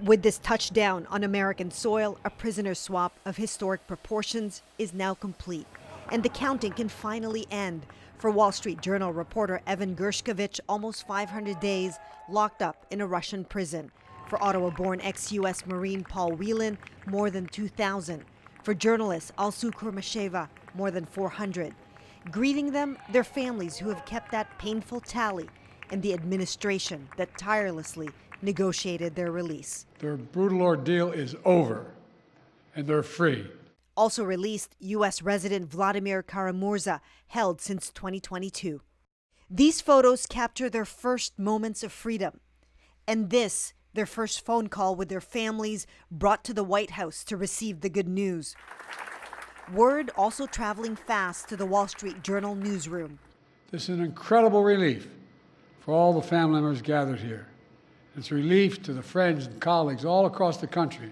With this touchdown on American soil, a prisoner swap of historic proportions is now complete. And the counting can finally end. For Wall Street Journal reporter Evan Gershkovich, almost 500 days locked up in a Russian prison. For Ottawa-born ex-U.S. Marine Paul Whelan, more than 2,000. For journalist Arsenault Kara-Murza, more than 400. Greeting them, their families who have kept that painful tally, and the administration that tirelessly negotiated their release. Their brutal ordeal is over, and they're free. Also released, U.S. resident Vladimir Kara-Murza, held since 2022. These photos capture their first moments of freedom. And this, their first phone call with their families brought to the White House to receive the good news. Word also traveling fast to the Wall Street Journal newsroom. This is an incredible relief for all the family members gathered here. It's a relief to the friends and colleagues all across the country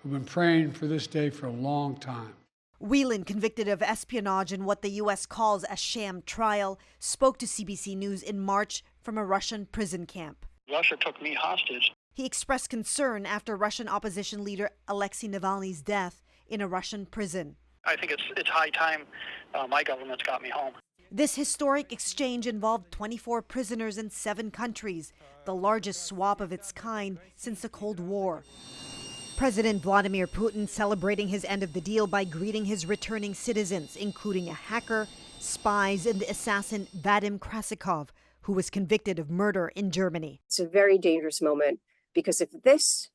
who've been praying for this day for a long time. Whelan, convicted of espionage in what the U.S. calls a sham trial, spoke to CBC News in March from a Russian prison camp. Russia took me hostage. He expressed concern after Russian opposition leader Alexei Navalny's death in a Russian prison. I think it's high time my government's got me home. This historic exchange involved 24 prisoners in 7 countries, the largest swap of its kind since the Cold War. President Vladimir Putin celebrating his end of the deal by greeting his returning citizens, including a hacker, spies, and the assassin Vadim Krasikov, who was convicted of murder in Germany. It's a very dangerous moment because if this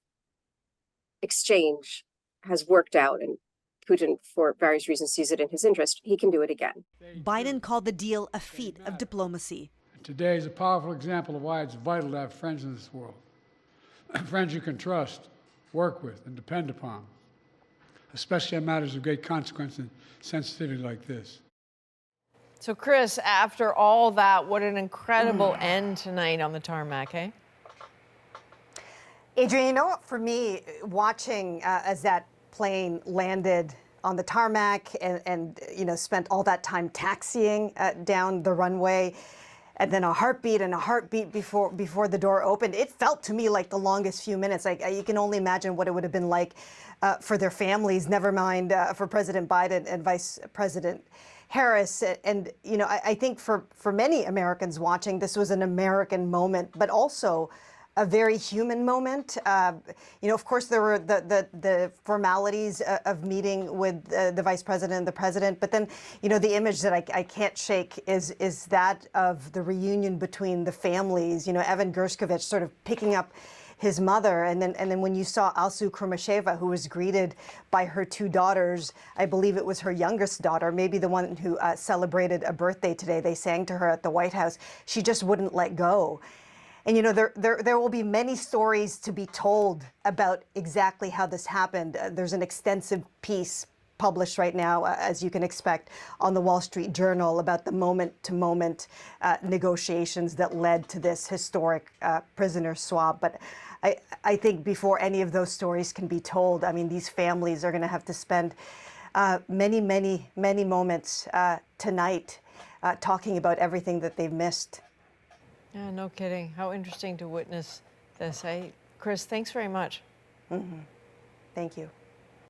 exchange has worked out and Putin, for various reasons, sees it in his interest, he can do it again. Biden called the deal a feat of diplomacy. Today is a powerful example of why it's vital to have friends in this world. Friends you can trust, work with, and depend upon, especially on matters of great consequence and sensitivity like this. So, Chris, after all that, what an incredible end tonight on the tarmac, eh? Adrienne, you know what, for me, watching as that plane landed on the tarmac and spent all that time taxiing down the runway, and then a heartbeat before the door opened, it felt to me like the longest few minutes. You can only imagine what it would have been like for their families, never mind for President Biden and Vice President Harris. And I think for many Americans watching, this was an American moment, but also a very human moment. Of course, there were the formalities of meeting with the vice president and the president, but then, the image that I can't shake is that of the reunion between the families. Evan Gershkovich sort of picking up his mother, and then when you saw Arsenault Kara-Murza, who was greeted by her 2 daughters, I believe it was her youngest daughter, maybe the one who celebrated a birthday today. They sang to her at the White House. She just wouldn't let go. And there will be many stories to be told about exactly how this happened. There's an extensive piece published right now, as you can expect, on the Wall Street Journal about the moment-to-moment negotiations that led to this historic prisoner swap. But I think before any of those stories can be told, these families are going to have to spend many moments tonight talking about everything that they've missed. Yeah, no kidding. How interesting to witness this. Chris, thanks very much. Thank you.